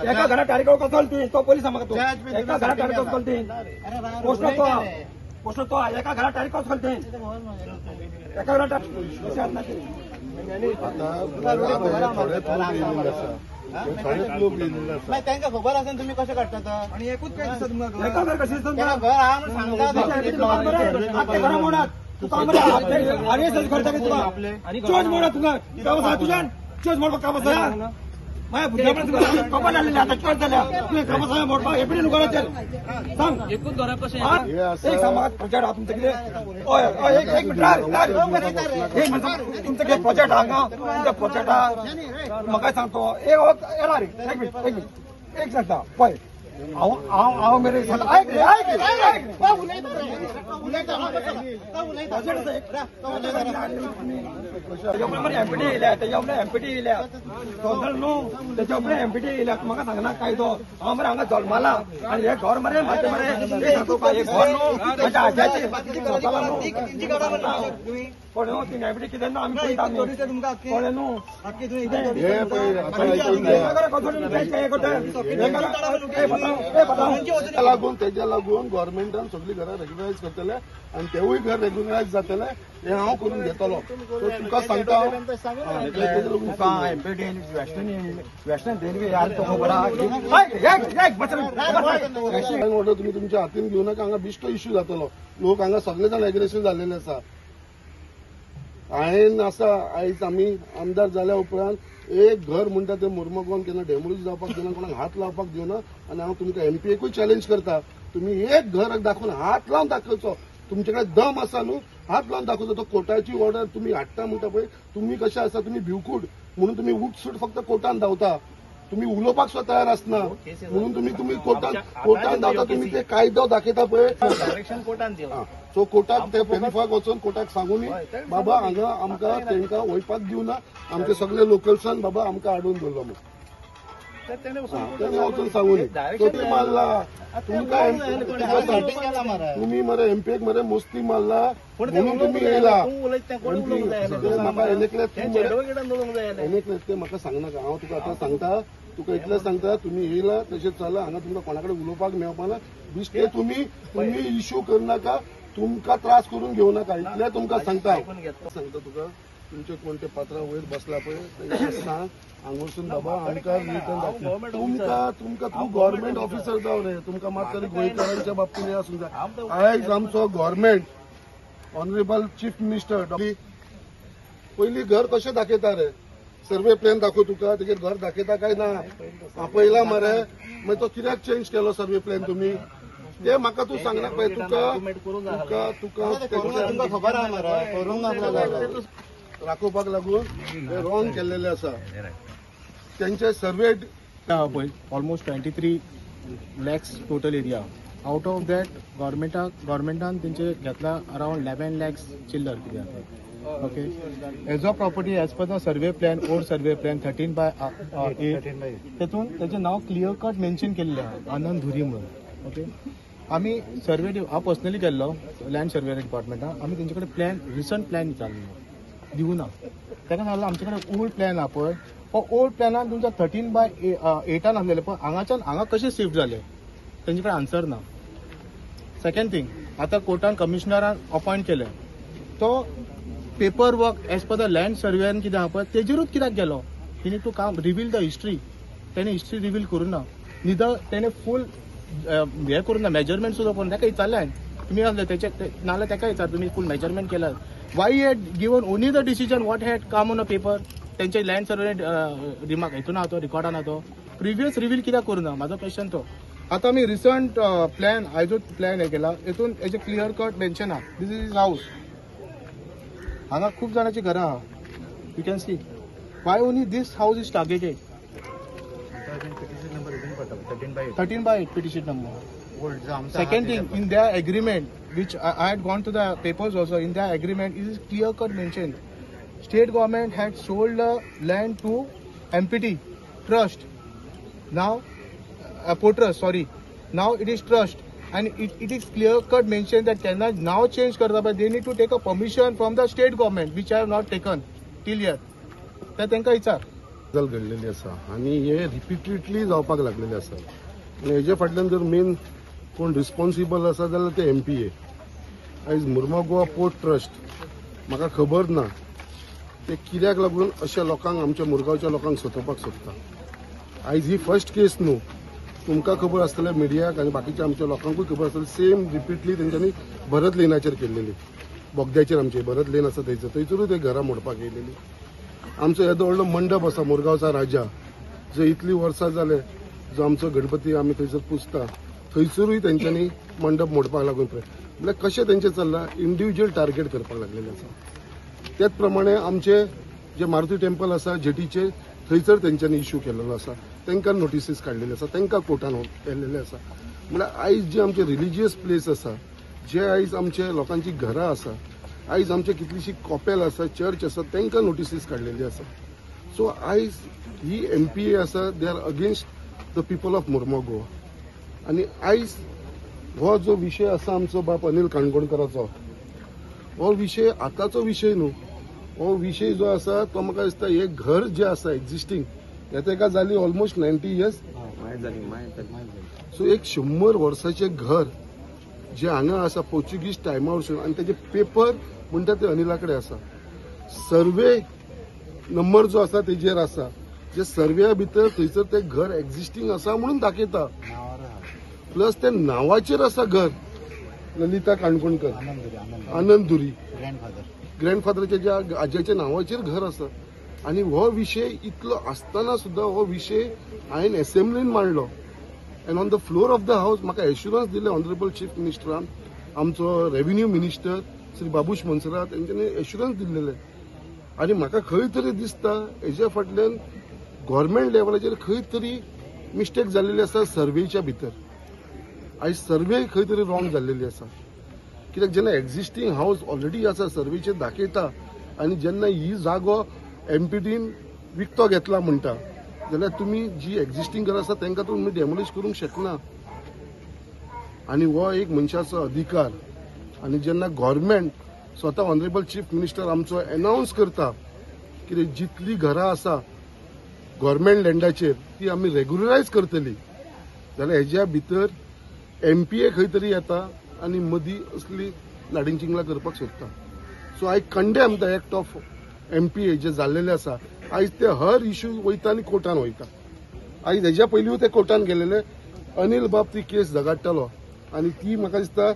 एका घरात तारीख चलते तो पोलीस मागतो एका घरात तारीख चलते पोस्ट तो एका घरात तारीख चलते एका घरात त्यांना खबर असेल तुम्ही कसे काढतात आणि एकूच काय दिसत तुमका एका घर कशी घर चोच मोडा तुला तुझ्या चोच मोड का बसा माझ्या बुद्ध्याकडे कपाल आलेले आता चोच झाल्या तुम्ही का बसा मोडपा एपडी नुकराचे सांग एकूच घर कसे एक समाज प्रोजेक्ट हा तुमच्याकडे एक मिनिट एक मिनिट तुमचं काही प्रोजेक्ट हा का तुमचा प्रोजेक्ट हा मग काय सांगतो एक मिनिट एक सांगता पय आओ मेरे साथ ऐक रे एमपीटी येयल्या त्याच्यामुळे एमपीटी येयल्या म्हाका सांगना काय तो हांव मरे हांगा जल्माला आणि हे घर मरे म्हाजे मरे सांगतो हे घर न्हू म्हाज्या आज्याची स्वताला न्हू पण ती एमपीटी कितें न्हू आमी पळयता कळ्ळें न्हू त्याच्या लागून गव्हर्नमेंटान सगळी घरां रेग्युलरायज करतले आणि तेवूय घर रेग्युलरायज जातले हे हांव करून घेतलो तुका सांगता वेस्टर्न रेल्वे यार तो खबर तुम्ही तुमच्या हातीन घेऊ नका हांगा बिश्टो इश्यू जातलो लोक हांगा सगळे जाण एग्रेसिव्ह जाल्लेले आसा हांवें आसा आयज आमी आमदार जाल्या उपरांत एक घर म्हणटा ते मुर्मगांवान केन्ना डेमोलिश जावपाक दिना कोणाक हात लावपाक दिवना आणि हांव तुमकां एमपीएकूय चॅलेंज करता तुम्ही एक घर दाखवून हात लावन दाखयचो तुमचे कडेन दम आसा न्हू हात लावन दाखवचो तो कोर्टाची ऑर्डर तुम्ही हाडटा म्हणटा पळय तुम्ही कशे आसा तुम्ही भिवकूड म्हणून तुम्ही उठसूट फक्त कोर्टान धांवता तुम्ही उलोवपाक सुद्धा तयार आसना म्हणून तुम्ही कोर्टान धांवता तुम्ही ते कायदो दाखयता पळय सो कोर्टाक ते पेलिफाक वचून कोर्टाक सांगून बाबा हांगा आमकां तांकां वयपाक दिवना आमचे सगळे लोकल्सान बाबा आमकां हाडून दवरलो म्हणून वचून सांगून मारला तुमकां तुम्ही मरे एमपीक मरे मोस्ती मारला म्हणून तुम्ही येयला म्हाका एनेकलेत ते म्हाका सांगनाका हांव तुका आतां सांगता तुका इतलें सांगता तुम्ही येयला तशेंच चला हांगा तुमकां कोणा कडेन उलोवपाक मेळपाना बिश्टे तुम्ही इश्यू करनाका तुमकां त्रास करून घेवं नाका इतलें तुमकां सांगता तुका तुमचे कोण ते पात्रा वयर बसला पळय तेंकां सांग हांगसून बाबा आमकां रिटर्न तुमकां तूं गव्हर्नमेंट ऑफिसर जाव रे तुमकां मात तरी गोंयकारांच्या बाबतींत हें आसूंक जाय आयज आमचो गव्हर्नमेंट ऑनरेबल चीफ मिनिस्टर पयलीं घर कशें दाखयता रे सर्वे प्लॅन दाखय तुका तेजेर घर दाखयता काय ना आपयला मरे मागीर तो कित्याक चेंज केलो सर्वे प्लॅन तुमी ते म्हाका तूं सांगना पळय तुका खबर आहा मरे करूंक नासलो राखोवपाक लागून हे रॉंग केल्लेले आसा त्यांचे सर्वे पळय almost 23 lakhs total area out of that गव्हर्मेंटान तेंचे घेतला अराउंड 11 lakhs चिल्लर कितें okay as of property as per the survey plan old survey plan 13/8 तेतून तेजें नांव क्लियर कट मेन्शन केल्लें आहा आनंद धुरी म्हणून ओके आमी सर्वे हांव पर्सनली गेल्लो लँड सर्वे डिपार्टमेंटान आमी तेंचे कडेन प्लॅन रिसंट प्लॅन विचारलो दिवना ताका सांगलें आमचे कडेन ओल्ड प्लॅन आहा पळय हो ओल्ड प्लॅनान तुमच्या 13/8 आसलेले पण हांगा कशें शिफ्ट जाले तेंचे कडेन आन्सर ना सेकंड थिंग आतां कोर्टान कमिशनरान अपॉयंट केले तो paper work as per the land सर्वेन कितें आहा पळय तेजेरूच कित्याक गेलो तेणी टू काम रिवील द हिस्ट्री तेणे हिस्ट्री रिवील करूं ना निदर तेणे फूल हे करूं ना मेजरमेंट सुद्दां करून ताका विचारलें तुमी आसले तेचे नाल्यार ताका विचार तुमी फूल मेजरमेंट केला Y had given only the decision what had come on a paper तेंचे लँड सर्वे रिमार्क हितून आहा तो रिकॉर्डान आहा तो प्रिवियस रिवील कित्याक करूं ना म्हाजो क्वेश्चन तो आतां आमी रिसंट प्लॅन आयजूच प्लॅन हे केला हितून हेजे क्लियर कट मेन्शन आहा दीस इज इज हाऊस हांगा खूब जाणांची घरां आहा you can see why only this house is targeted 13/8 petition number. Second thing, in their agreement, which I had gone to the papers also, in their agreement, it is clear cut mentioned. State government had sold the land to MPT trust. Now, Potrus, sorry. Now it is trust, and it is clear cut mentioned that त्यांना नाव change करता but they need to take a permission from the state government which I have not taken till yet. तर त्यांना विचार घडलेली आसा आणि हे repeatedly जावपाक लागलेले आसा आणि हेजे फाटल्यान जर मेन कोण रिस्पॉन्सिबल आसा जाल्यार ते MPA. आयज मुर्मा गोवा पोर्ट ट्रस्ट म्हाका खबर ना ते कित्याक लागून अशा लोकांक आमच्या मुरगांवच्या लोकांक सतोवपाक सोदता. आयज ही फर्स्ट केस न्हू, तुमकां खबर आसतलें मिडियाक आनी बाकीच्या आमच्या लोकांकूय खबर आसतलें सेम रिपीटली तेंच्यांनी भरत लेनाचेर केल्लेली, बोगद्याचेर आमचे भरत लेन आसा थंयसरूय ते घरां मोडपाक येयलेली. आमचो येदो व्हडलो मंडप आसा मुरगांवचा राजा, जो इतली वर्सां जाले, जो आमचो गणपती आमी थंयसर पुजता, थंयसरूय तेंच्यांनी मंडप मोडपाक लागून म्हळ्यार कशें तेंचें चल्लां, इंडिव्हिज्युअल टार्गेट करपाक लागलेलें आसा. त्याच प्रमाणे आमचे जे मारुती टेम्पल आसा जेटीचे थंयसर तेंच्यांनी इश्यू केलेलो आसा, तांकां नोटिसीस काडलेले आसा, तांकां कोर्टान व्हेल्लेले आसा. म्हळ्यार आयज जे आमचे रिलिजियस प्लेस आसा, जे आयज आमचे लोकांची घरां आसा, आयज आमचे कितलीशी कॉपेल आसा, चर्च आसा, तांकां नोटिसीस काडलेली आसा. सो आयज ही MPA आसा, they are against the people of Mormugao. आनी आयज हो जो विशय आसा आमचो बाप अनिल काणकोणकराचो, हो विशय आतांचो विशय न्हू, हो विशय जो आसा तो म्हाका दिसता हे घर जे आसा एक्झिस्टिंग तेका जाली ऑलमोस्ट 90 years. सो एक 100 वर्साचें घर जे हांगा आसा पोर्चुगीज टायमा वरसून आनी तेजे पेपर म्हणटा ते अनिला कडेन आसा. सर्वे नंबर जो आसा तेजेर आसा, जे सर्वे भितर थंयसर ते घर एक्झिस्टिंग आसा म्हणून दाखयता. प्लस ते नांवाचेर आसा घर, ललिता काणकोणकर, आनंदुरी ग्रँडफादराच्या ज्या आज्याच्या नांवाचेर घर आसा. आनी हो विशय इतलो आसतना सुद्दां हो विशय हांवें असेंब्लीन मांडलो and on the floor of the house म्हाका एश्युरन्स दिले ऑनरेबल चीफ मिनिस्टरान, आमचो रेव्हेन्यू मिनिस्टर श्री बाबूश मनसरात तेंच्यांनी एश्युरन्स दिल्लेले. आनी म्हाका खंय तरी दिसता हेच्या फाटल्यान गव्हर्मेंट लेवलाचेर खंय तरी मिस्टेक जाल्लेली आसा सर्वेच्या भितर. आयज सर्वे खंय तरी रॉंग जाल्लेली आसा, कित्याक जेन्ना एक्झिस्टिंग हाऊस ऑलरेडी आसा सर्वेचेर दाखयता आनी जेन्ना ही जागो MPDन विकतो घेतला म्हणटा जाल्यार तुमी जी एक्झिस्टिंग घरां आसा तांकां तुमी डेमोलिश करूंक शकना. आनी हो एक मनशाचो अधिकार. आनी जेन्ना गव्हर्मेंट स्वता ऑनरेबल चीफ मिनिस्टर आमचो अनाउन्स करता की जितली घरां आसा गव्हर्मेंट लँडाचेर ती आमी रेग्युलरायज करतली, जाल्यार हेज्या भितर MPA खंय तरी येता आनी मदीं असली लाडिंचिंगला करपाक सोदता. So I condemn the act of MPA जे जाल्लेले आसा. आयज ते हर इश्यू वयता आनी कोर्टान वयता. आयज हेज्या पयलीं ते कोर्टान गेलेले, अनिल बाब ती केस झगडटालो आनी ती म्हाका दिसता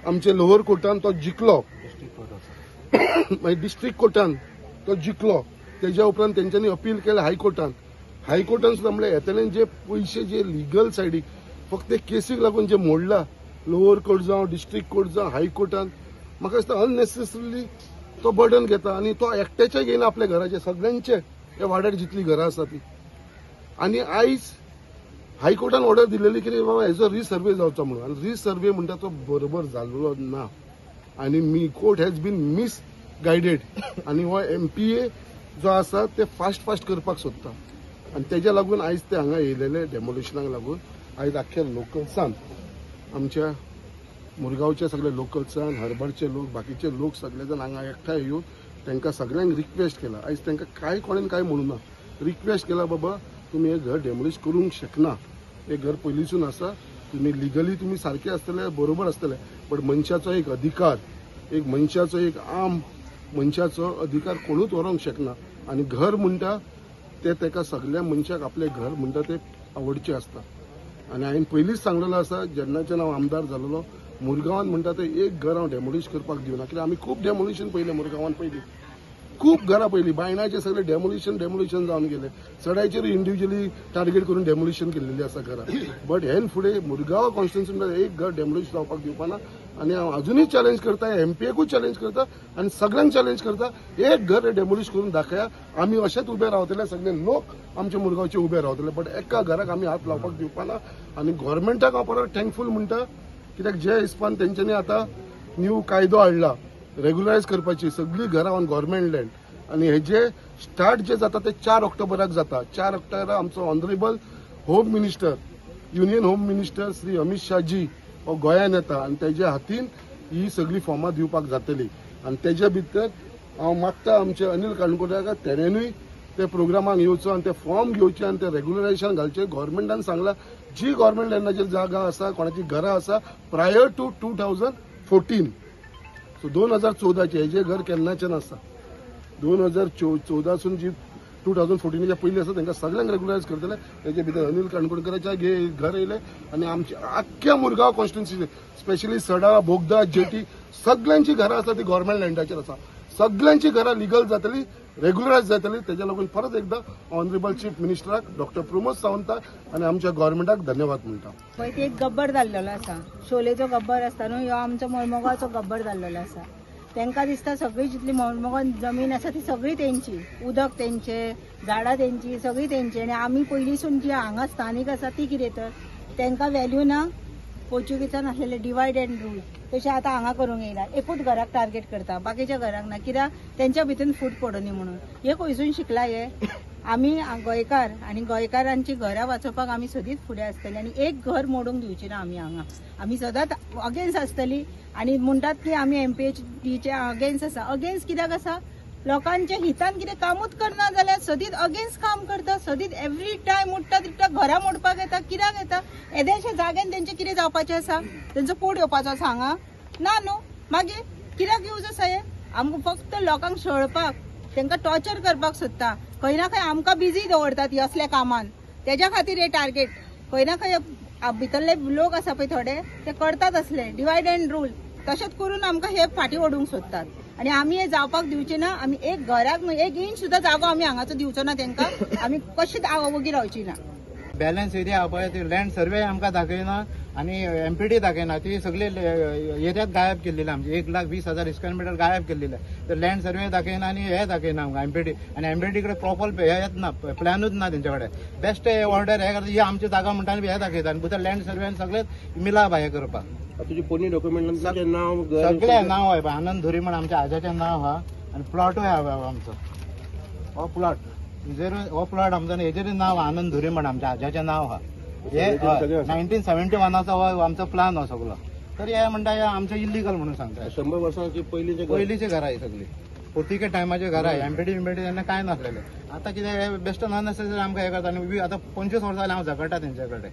आमच्या लोअर कोर्टान तो जिखलो, मागीर डिस्ट्रिक्ट कोर्टान तो जिखलो. तेज्या उपरांत तेंच्यांनी अपील केलें हायकोर्टान. हायकोर्टान सुद्दां म्हणल्यार येतल्यान जे पयशे जे लिगल सायडीक फक्त केसीक लागून जे मोडला, लोअर कोर्ट जावं डिस्ट्रिक्ट कोर्ट जावं हायकोर्टान, म्हाका दिसता अननेसेसरीली तो बर्डन घेता आनी तो एकट्याचे घेयना आपल्या घराचे, सगळ्यांचे ह्या वाड्यार जितली घरां आसा ती. आनी आयज हायकोर्टान ऑर्डर दिलेली की बाबा हेजो रिसर्वे जावचो म्हणून, आनी रिसर्वे म्हणटा तो बरोबर जाल्लो ना आनी मी कोर्ट हॅज बीन मिसगायडेड. आनी हो MPA जो आसा ते फास्ट करपाक सोदता आनी तेज्या लागून आयज ते हांगा येयलेले डेमोलिशनाक लागून. आयज आख्या लोकल्सान, आमच्या मुरगांवचे सगळे लोकल्सान, हरबरचे लोक, बाकीचे लोक सगळे जाण हांगा एकठांय येवन तांकां सगळ्यांक रिक्वेस्ट केला. आयज तांकां कांय कोणेन कांय म्हणूं ना, रिक्वेस्ट केला बाबा तुमी हे घर डेमोलिश करूंक शकना, हे घर पयलींसून आसा, तुमी लिगली तुमी सारखे आसतले बरोबर आसतले, बट मनशाचो एक अधिकार, एक मनशाचो एक आम मनशाचो अधिकार कोणूच व्हरोंक शकना. आनी घर म्हणटा ते तेका सगळ्या मनशाक आपले घर म्हणटा ते आवडचे आसता. आनी हांवें पयलींच सांगलेलो आसा जेन्नाच्यान हांव आमदार जालोलो, मुरगांवान म्हणटा ते एक घर हांव डेमोलिश करपाक दिवना. कित्याक आमी खूब डेमोलिशन पयलें मुरगांवान, पयलीं खूब घरां पयलीं बायणाचे सगळे डेमोलिशन जावन गेले. चडायचेर इंडिव्हिज्युअली टार्गेट करून डेमोलिशन केल्लेली आसा घरां. बट हेन फुडें मुरगांव कॉन्स्टिट्युन्सीन एक घर डेमोलिश जावपाक दिवपाना. आनी हांव अजुनूय चॅलेंज करता, MPAकूय चॅलेंज करता आनी सगळ्यांक चॅलेंज करता, एक घर डेमोलिश करून दाखया. आमी अशेंच उबे रावतले, सगळे लोक आमचे मुरगांवचे उबे रावतले, बट एका घराक आमी हात लावपाक दिवपाना. आनी गव्हर्मेंटाक हांव परत थँकफूल म्हणटा, कित्याक जे हिसपान तेंच्यांनी आतां न्यू कायदो हाडला रेग्युलरायज करपाची सगळी घरां ऑन गव्हर्मेंट लँड. आनी हेजे स्टार्ट जे जाता ते 4 ऑक्टोबराक जाता. 4 ऑक्टोबराक आमचो honourable home minister union home minister Shri Amit Shahji हो गोंयांत येता आनी तेज्या हातीन ही सगळी फॉर्मां दिवपाक जातली आनी तेज्या भितर हांव मागता आमचे अनिल काणकोडकार तेणेनूय ते प्रोग्रामाक येवचो आनी ते फॉर्म घेवचे आनी ते रेग्युलरायजेशन घालचे. गव्हर्नमेंटान सांगला जी गव्हर्नमेंट लँडाचेर जागा आसा कोणाची घरां आसा प्रायर टू 2014 सो 2014चे हेजे घर केन्नाचे नासा. 2014 जी 2014च्या पयलीं आसा तांकां सगळ्यांक रेग्युलरायज करतले. तेजे भितर अनिल काणकोडकराच्या घर येयले आनी आमचे आख्ख्या मुरगांव कॉन्स्टिट्युन्सी स्पेशली सडा बोगदा जेटी सगळ्यांची घरां आसा ती गव्हर्नमेंट लँडाचेर आसा. सगळ्यांची घरां लिगल जातली रेग्युलरायज जातली. तेज्या लागून परत एकदा ऑनरेबल चीफ मिनिस्टराक डॉक्टर प्रमोद सावंताक आनी आमच्या गव्हर्नमेंटाक धन्यवाद म्हणटा. पळय ते एक गब्बर जाल्लेलो आसा. शोलेचो गब्बर आसता न्हू, ह्यो आमचो मळमगांवचो गब्बर जाल्लेलो आसा. तांकां दिसता सगळी जितली मळमगांव जमीन आसा ती सगळी तेंची, उदक तेंचे, झाडां तेंची, सगळी तेंची. आनी आमी पयलींसून जी हांगा स्थानीक आसा ती कितें तर तांकां व्हॅल्यू ना. पोर्चुगीजान आसलेले डिवायड अँड रूल तशें आतां हांगा करूंक येयला. एकूच घराक टार्गेट करता, बाकीच्या घराक ना. कित्याक तेंच्या भितर फूट पडुनी म्हणून. हे खंयसून शिकला हे? आमी गोंयकार आनी गोंयकारांची घरां वाचोवपाक आमी सदींच फुडें आसतली आनी एक घर मोडूंक दिवची ना आमी हांगा. आमी सदांच अगेन्स्ट आसतली आनी म्हणटात की आमी MPHDचे अगेन्स्ट आसा. अगेन्स्ट कित्याक आसा? लोकांच्या हितान कितें कामूच करना जाल्यार सदींच अगेन्स्ट काम करता. सदींच एवरी टायम उठता तिठता घरां मोडपाक येता. कित्याक येता? येदेशे जाग्यान तेंचें कितें जावपाचें आसा? तेंचो पोट येवपाचो आसा हांगा? ना न्हू. मागीर कित्याक यूज आसा हे? आमकां फक्त लोकांक सळपाक, तांकां टॉर्चर करपाक सोदता. खंय ना खंय आमकां बिजी दवरतात ह्या असल्या कामान. तेज्या खातीर हे टार्गेट. खंय ना खंय भितरले लोक आसा पळय थोडे ते करतात असले डिवायड अँड रूल. तशेंच करून आमकां हे फाटीं ओडूंक सोदतात आनी आमी हे जावपाक दिवचे ना. आमी एक घराक एक इंच सुद्दां जागो आमी हांगाचो दिवचो ना तांकां. आमी कशीच वगी रावची ना. बॅलन्स एरिया आहा पळय ती लँड सर्वे आमकां दाखयना आनी MPD दाखयना. ती सगळी एरियात गायब केल्लेली आमची 1,20,000 स्क्वेअर मीटर गायब केल्लेले. तर लँड सर्वे दाखयना आनी हे दाखयना आमकां MPD. आनी MPD कडे प्रॉपर हे येत ना, प्लॅनूच ना तेंच्या कडेन. बेस्ट ऑर्डर हे करता ही आमची जागा म्हणटा आनी हे दाखयता आनी भितर लँड सर्वेन सगळेच मिलाप हे करपाक. तुझी पोनी डॉक्युमेंट नाव सगळे नाव आहे आनंद धुरी म्हणून आमच्या आजाचें नाव आहा आनी प्लॉटूय आहा आमचो. हो प्लॉट हो प्लॉट आमचो हेजेर नाव आनंद धुरी म्हणून आमच्या आजाचें नाव आहा. हे 1971 हो आमचो प्लान हो सगळो. तरी हे म्हणटा हे आमचें इलिगल म्हणून सांगता. 100 वर्सांची पयलींची घरां ही सगळी पोर्तुगेज टायमाची घरां. MPD तेन्ना काय नासलेले. आतां कितें बेस्ट अननेसेसरी आमकां हे करता आनी आतां 25 वर्सां जालीं हांव झगडटा तेंचे कडेन.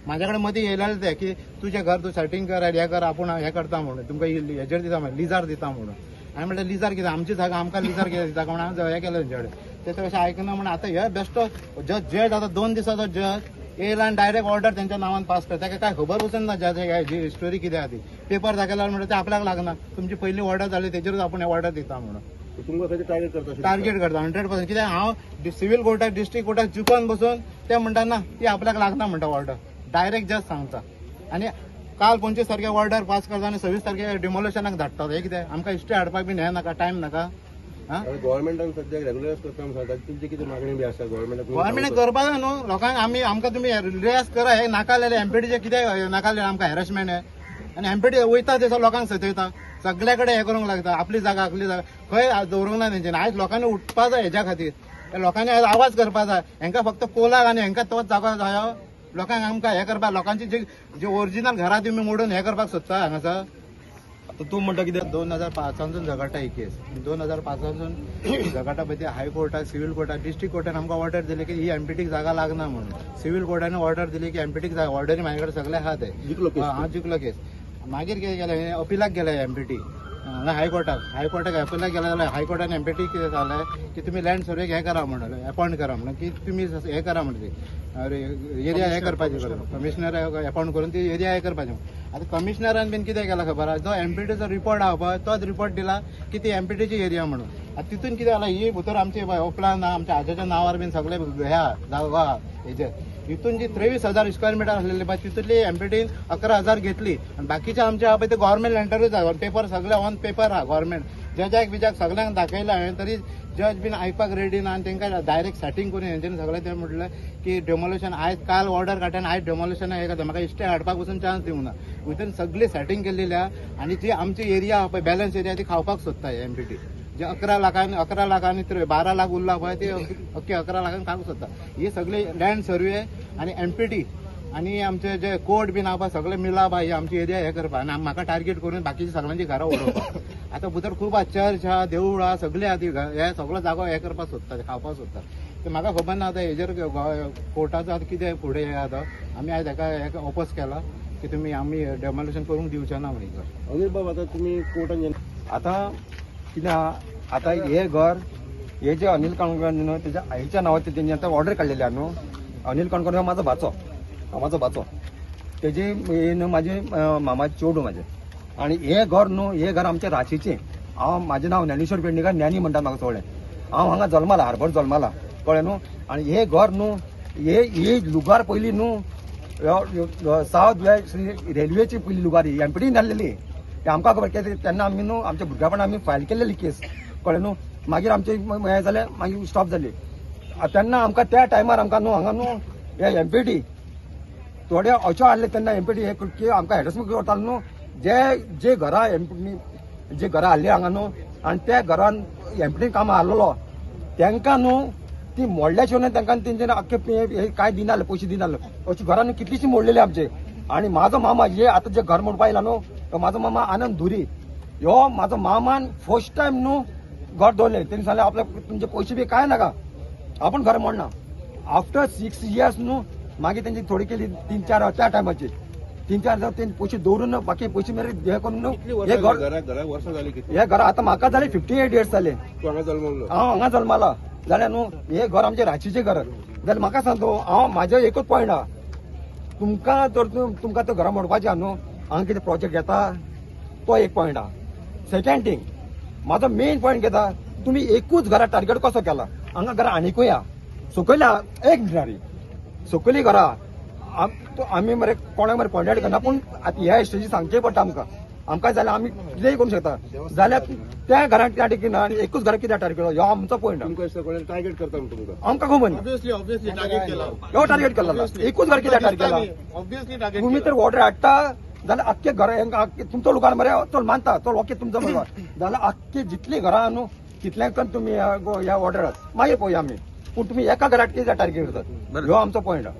माझ्या कडेन मदीं येयलेलें ते की तुजें घर तूं सेटींग कर हे कर आपूण हे करता म्हणून तुमकां हेजेर दिता म्हणून लिजार दिता म्हणून. हांवें म्हणलें लिजार कितें आमची जागा आमकां लिजार कितें दिता म्हणून हांवें हे केलें तेंचे कडेन. ते तशें आयकना म्हणून आतां हे बेश्टो जज आतां 2 दिसाचो जज येयला आनी डायरेक्ट ऑर्डर तेंच्या नांवान पास करता. ताका काय खबर पसून ना जज जी स्टोरी कितें आहा ती. पेपर दाखयल्यार म्हणटा ते आपल्याक लागना. तुमची पयली ऑर्डर जाली तेजेरूच आपूण हे ऑर्डर दिता म्हणून. तुमकां टार्गेट करता टार्गेट करता 100%. कित्याक हांव सिव्हील कोर्टाक डिस्ट्रिक्ट कोर्टाक चुकोवन बसून ते म्हणटा ना ती आपल्याक लागना म्हणटा ऑर्डर. डायरेक्ट जज सांगता आनी काल 25 तारखेक ऑर्डर पास करता आनी 26 तारखेक डिमोलेशनाक धाडटा. हे कितें आमकां हिस्ट्री हाडपाक बीन हे नाका, टायम नाका. गव्हर्नमेंटान सद्याक रेग्युलरायज करता सांगता. तुमची कितें मागणी बी आसा गव्हर्नमेंटान करपाक जाय न्हू. लोकांक आमकां तुमी रिलॅक्स करा. हे नाकालेले MPDचे कितें नाकाले आमकां हॅरेसमेंट हे आनी MPD वयता थंयसर लोकांक सतयता. सगळे कडेन हे करूंक लागता. आपली जागा खंय दवरूंक ना तेंच्यांनी. आयज लोकांनी उठपा जाय हेच्या खातीर. लोकांनी आयज आवाज करपा जाय. हेंकां फक्त कोलाक आनी हेंकां तोच जागो जायो. लोकांक आमकां हे करपाक लोकांची जी ओरिजिनल घरां तुमी मोडून हे करपाक सोदता हांगासर. तूं म्हणटा कितें 2005 झगडटा ही केस. 2005 झगडटा पळय ती हायकोर्टाक सिव्हील कोर्टाक डिस्ट्रिक्ट कोर्टान आमकां ऑर्डर दिली की ही MPDक जागा लागना म्हणून. सिव्हील कोर्टान ऑर्डर दिली की MPDक जागा. ऑर्डरी म्हाजे कडेन सगळे आहा ते. हांव जिखलो केस. मागीर कितें केलें अपिलाक गेले MPD हायकोर्टाक अपिलाक गेले जाल्यार हायकोर्टान MPD कितें जालें की तुमी लँड सर्वेक हे करा म्हणून अपॉइंट करा म्हणून की तुमी हे करा म्हणून एरिया हे करपाचें कमिशनर अपॉइंट करून ती एरिया हे करपाचें. आतां कमिशनरान बीन कितें केलां खबर आहा? जो MPDचो रिपोर्ट आहा पळय तोच रिपोर्ट दिला की ती MPDची एरिया म्हणून. आतां तितून कितें जालां ही भितर आमची हो प्लान आहा आमच्या आजाच्या नांवार बीन सगळे हे आहा जागो आहा हेजेर. हितून जी 23,000 स्क्वेअर मीटर आसलेली पळय तितूंतली MPDन 11,000 घेतली आनी बाकीचे आमचे आहा पळय ते गव्हर्नमेंट लँडरूच आहा. पेपर सगळे ऑन पेपर आहा गव्हर्नमेंट. जजाक बिजाक सगळ्यांक दाखयला हांवें तरी जज बीन आयकपाक रेडी ना आनी तांकां डायरेक्ट सेटींग करून हेंच्यानी सगळें तें म्हटलें की डेमोलेशन आयज काल ऑर्डर काडटा आयज डेमोलेशन हे करता. म्हाका इश्टे हाडपाक वचून चान्स दिवंक ना. भितर सगळी सेटींग केल्लेली आहा आनी जी आमची एरिया आहा पळय बॅलन्स एरिया ती खावपाक सोदता MPD. जे 11 लाखांनी 12 लाख उरला पळय ते अख्खे 11 लाखांनी खावंक सोदता. ही सगळी लँड सर्वे आनी MPD आणि आमचे जे कोर्ट बीन आहा सगळे मिला हे आमची एरिया हे करपा आनी म्हाका टार्गेट करून बाकीची सगळ्यांची घरां उडोवपा आता भितर खूब चर्च आहा देवूळ आहा सगळे आहा ती हे सगळो जागो हे करपाक सोदता खावपाक सोदता ते म्हाका खबर ना आता हेजेर कोर्टाचो आतां कितें फुडें हे आतां आमी आयज हेका ओपोज केला की तुमी आमी डेमोलेशन करूंक दिवचे ना म्हणून अनिल बाब आता तुम्ही कोर्टान आता कितें आहा आता हे घर हे जे अनिल काणकोणकर न्हू त्याच्या आईच्या नावाचे त्यांनी आता ऑर्डर काढलेली आहे न्हू. अनिल काणकोणकर हो माझो भाचो तेजे माझे मामाचे चेडू माझे आणि हे घर न्हू हे घर आमच्या राशीचे हांव माझे नाव ज्ञानेश्वर पेडणेकर ज्ञानी म्हणतात म्हाका सगळें हांव हांगा जल्माला हार्बर जल्माला कळ्ळें न्हू. आणि हे घर न्हू हे लुगार पयलीं न्हू सावथ वेस्ट रेल्वेची पयली लुगार एमपीडी नासलेली ते आमकां खबर कितें तेन्ना आमी न्हू आमच्या भुरग्यापण आमी फायल केलेली केस कळ्ळें न्हू. मागीर आमचे हें जालें मागीर स्टॉप जाली तेन्ना आमकां त्या टायमार आमकां न्हू हांगा न्हू हे एमपीडी थोडे अशें हाडले तेन्ना एमपीडी हे की आमकां हॅरसमेंट करतालो न्हू जे घरां एमपीडी जे घरां हाडली हांगा न्हू आनी त्या घरान एमपीडी कामां हाडलेलो तांकां न्हू ती मोडल्या शिवाय तांकां तेंचे आख्खे कांय दिनाले पयशे दिनाले अशी घरांनी कितलीशी मोडलेली आमचे. आणि माझो मामा हे आता जे घर मोडपा आयला न्हू तो माझो मामा आनंद धुरी ह्यो माझो मामान फर्स्ट टायम न्हू घर दवरले तेणी सांगले आपल्या तुमचे पयशे बी काय नाका आपण घर मोडना. आफ्टर 6 years न्हू मागीर तेंची थोडी केली 3-4 त्या टायमाची 3-4 तेंचे पयशे दवरून बाकी पयशे मेरे हे करून न्हू हे घर वर्सां जाली किती हे घर आता म्हाका जाले 58 years जाले तूं हांगा जल्मलो हांव हांगा जल्माला जाल्यार न्हू हे घर आमचे राशीचे घर जाल्यार म्हाका सांगतो हांव म्हाजें एकूच पॉयंट आहा तुमकां तर तुमकां तो घरा मोडपाचें आहा न्हू हांगा कितें प्रोजेक्ट घेता तो एक पॉयंट आहा. सेकंड थिंग म्हाजो मेन पॉयंट घेता तुमी एकूच घरा टार्गेट कसो केला हांगा घरा आनीकूय आहा सकयल्या एक मिनटारी सकयली घरा आमी मरे कोणाक मरे पॉयंट करना पूण आतां ह्या स्टेजीर सांगचें पडटा आमकां जाल्यार आमी कितेंय करूंक शकता जाल्यार त्या घरान टार्गेट ना आनी एकूच घरा कित्याक टार्गेट केलो हो आमचो पॉयंट टार्गेट करता तुमकां आमकां खबर ना ऑब्वियसली टार्गेट केला हो टार्गेट केला एकूच घर कित्याक टार्गेट केला ऑब्वियसली टार्गेट तुम्ही तर ऑर्डर हाडटा जाल्यार आख्खे घरा तुमचो लुकार मरे तो मानता तो ओके तुमचो बरोबर जाल्यार आख्खे जितली घरां न्हू तितल्यांकन तुमी ह्या ऑर्डरात मागीर पळोवया आमी पूण तुमी एका घरात कित्याक टार्गेट करतात हो आमचो पॉयंट आहा.